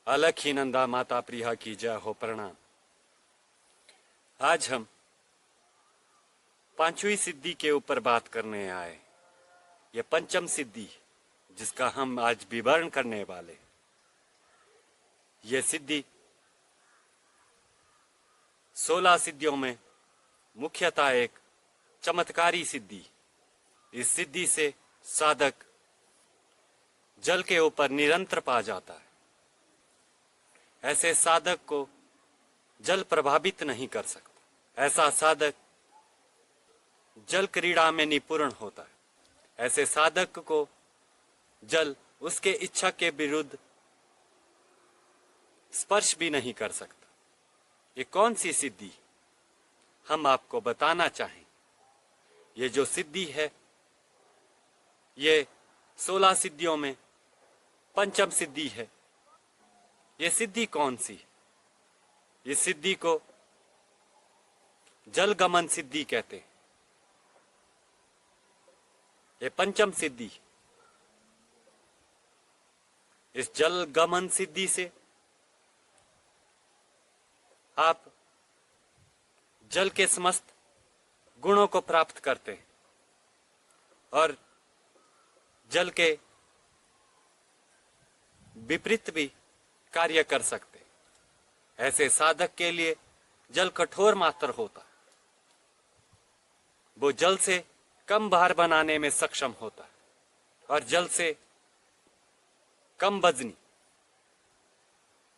अलख ही नंदा माता प्रिया की जय हो प्रणाम। आज हम पांचवी सिद्धि के ऊपर बात करने आए। ये पंचम सिद्धि जिसका हम आज विवरण करने वाले। ये सिद्धि 16 सिद्धियों में मुख्यतः एक चमत्कारी सिद्धि। इस सिद्धि से साधक जल के ऊपर निरंतर पा जाता है। ऐसे साधक को जल प्रभावित नहीं कर सकता। ऐसा साधक जल क्रीड़ा में निपुण होता है। ऐसे साधक को जल उसके इच्छा के विरुद्ध स्पर्श भी नहीं कर सकता। ये कौन सी सिद्धि हम आपको बताना चाहें। ये जो सिद्धि है ये 16 सिद्धियों में पंचम सिद्धि है। ये सिद्धि कौन सी? इस सिद्धि को जल गमन सिद्धि कहते हैं। ये पंचम सिद्धि। इस जल गमन सिद्धि से आप जल के समस्त गुणों को प्राप्त करते हैं और जल के विपरीत भी कार्य कर सकते। ऐसे साधक के लिए जल कठोर मात्र होता। वो जल से कम भार बनाने में सक्षम होता है और जल से कम वजनी।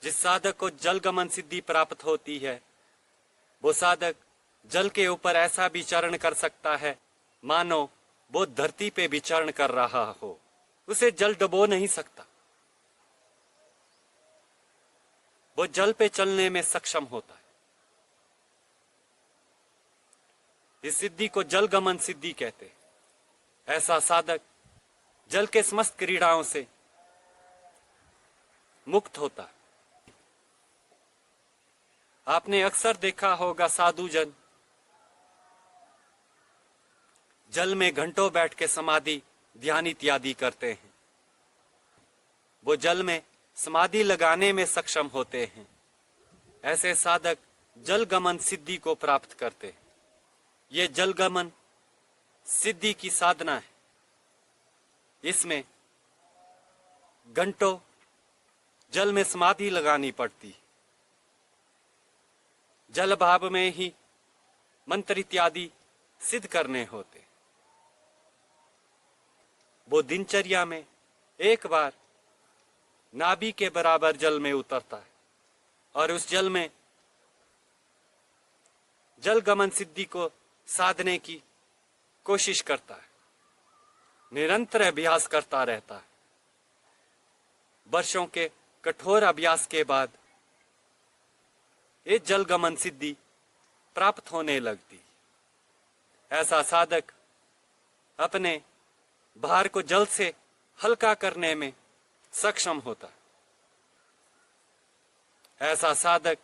जिस साधक को जल गमन सिद्धि प्राप्त होती है वो साधक जल के ऊपर ऐसा विचरण कर सकता है मानो वो धरती पे विचरण कर रहा हो। उसे जल डुबो नहीं सकता। वो जल पे चलने में सक्षम होता है। इस सिद्धि को जल गमन सिद्धि कहते हैं। ऐसा साधक जल के समस्त क्रीड़ाओं से मुक्त होता है। आपने अक्सर देखा होगा साधुजन जल में घंटों बैठ के समाधि ध्यान इत्यादि करते हैं। वो जल में समाधि लगाने में सक्षम होते हैं। ऐसे साधक जल गमन सिद्धि को प्राप्त करते हैं। ये जल गमन सिद्धि की साधना है। इसमें घंटों जल में समाधि लगानी पड़ती। जल भाव में ही मंत्र इत्यादि सिद्ध करने होते। वो दिनचर्या में एक बार नाभि के बराबर जल में उतरता है और उस जल में जल गमन सिद्धि को साधने की कोशिश करता है। निरंतर अभ्यास करता रहता है। वर्षों के कठोर अभ्यास के बाद ये जल गमन सिद्धि प्राप्त होने लगती। ऐसा साधक अपने भार को जल से हल्का करने में सक्षम होता। ऐसा साधक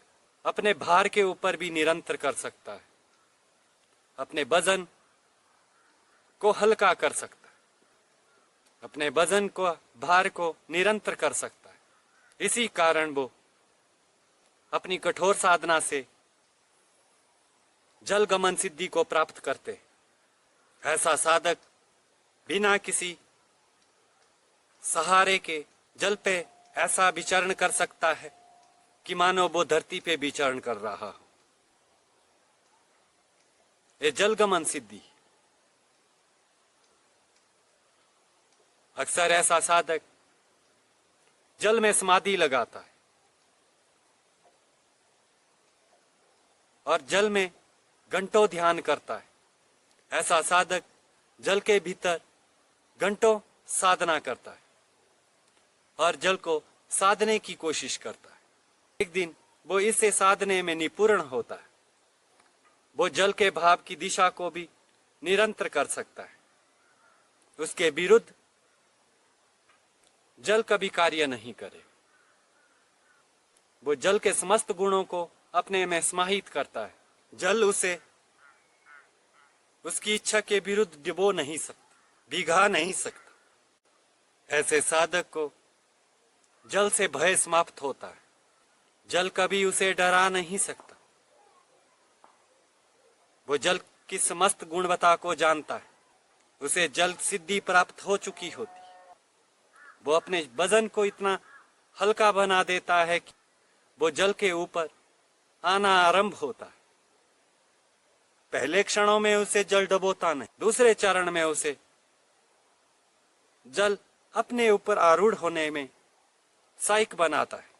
अपने भार के ऊपर भी निरंतर कर सकता है। अपने वजन को हल्का कर सकता है। अपने वजन को भार को निरंतर कर सकता है। इसी कारण वो अपनी कठोर साधना से जल गमन सिद्धि को प्राप्त करते। ऐसा साधक बिना किसी सहारे के जल पे ऐसा विचरण कर सकता है कि मानो वो धरती पे विचरण कर रहा हो। ये जल गमन सिद्धि। अक्सर ऐसा साधक जल में समाधि लगाता है और जल में घंटों ध्यान करता है। ऐसा साधक जल के भीतर घंटों साधना करता है और जल को साधने की कोशिश करता है। एक दिन वो इसे साधने में निपुण होता है। वो जल के भाव की दिशा को भी निरंतर कर सकता है। उसके विरुद्ध जल कभी कार्य नहीं करे। वो जल के समस्त गुणों को अपने में समाहित करता है। जल उसे उसकी इच्छा के विरुद्ध डुबो नहीं सकता, भिगा नहीं सकता। ऐसे साधक को जल से भय समाप्त होता है। जल कभी उसे डरा नहीं सकता। वो जल की समस्त गुणवत्ता को जानता है। उसे जल सिद्धि प्राप्त हो चुकी होती। वो अपने वजन को इतना हल्का बना देता है कि वो जल के ऊपर आना आरंभ होता है। पहले क्षणों में उसे जल डुबोता नहीं, दूसरे चरण में उसे जल अपने ऊपर आरूढ़ होने में सहायक बनाता है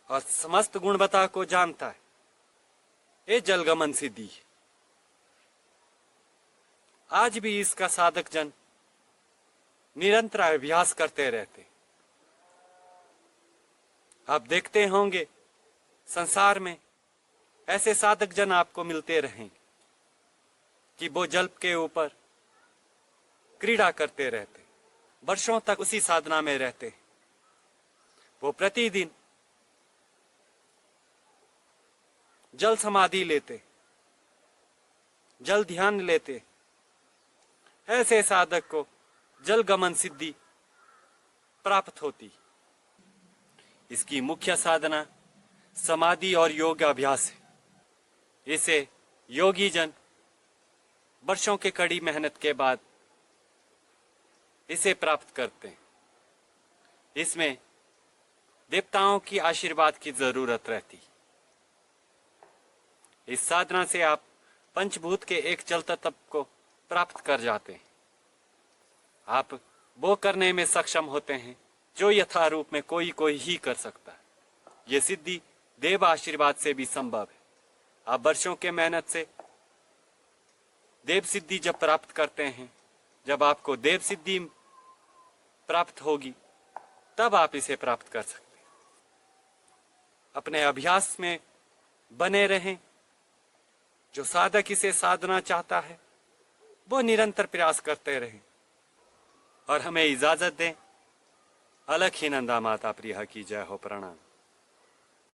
और समस्त गुणवत्ता को जानता है। ये जलगमन सिद्धि है। आज भी इसका साधक जन निरंतर अभ्यास करते रहते। आप देखते होंगे संसार में ऐसे साधक जन आपको मिलते रहेंगे कि वो जल के ऊपर क्रीड़ा करते रहते, वर्षों तक उसी साधना में रहते। वो प्रतिदिन जल समाधि लेते, जल ध्यान लेते। ऐसे साधक को जल गमन सिद्धि प्राप्त होती। इसकी मुख्य साधना समाधि और योग अभ्यास है। इसे योगी जन वर्षों के कड़ी मेहनत के बाद इसे प्राप्त करते हैं। इसमें देवताओं की आशीर्वाद की जरूरत रहती। इस साधना से आप पंचभूत के एक जल तत्व को प्राप्त कर जाते हैं। आप वो करने में सक्षम होते हैं जो यथारूप में कोई कोई ही कर सकता है। ये सिद्धि देव आशीर्वाद से भी संभव है। आप वर्षों के मेहनत से देव सिद्धि जब प्राप्त करते हैं, जब आपको देव सिद्धि प्राप्त होगी तब आप इसे प्राप्त कर सकते हैं। अपने अभ्यास में बने रहें। जो साधक इसे साधना चाहता है वो निरंतर प्रयास करते रहें और हमें इजाजत दें। अलख ही नंदा माता प्रिया की जय हो। प्रणाम।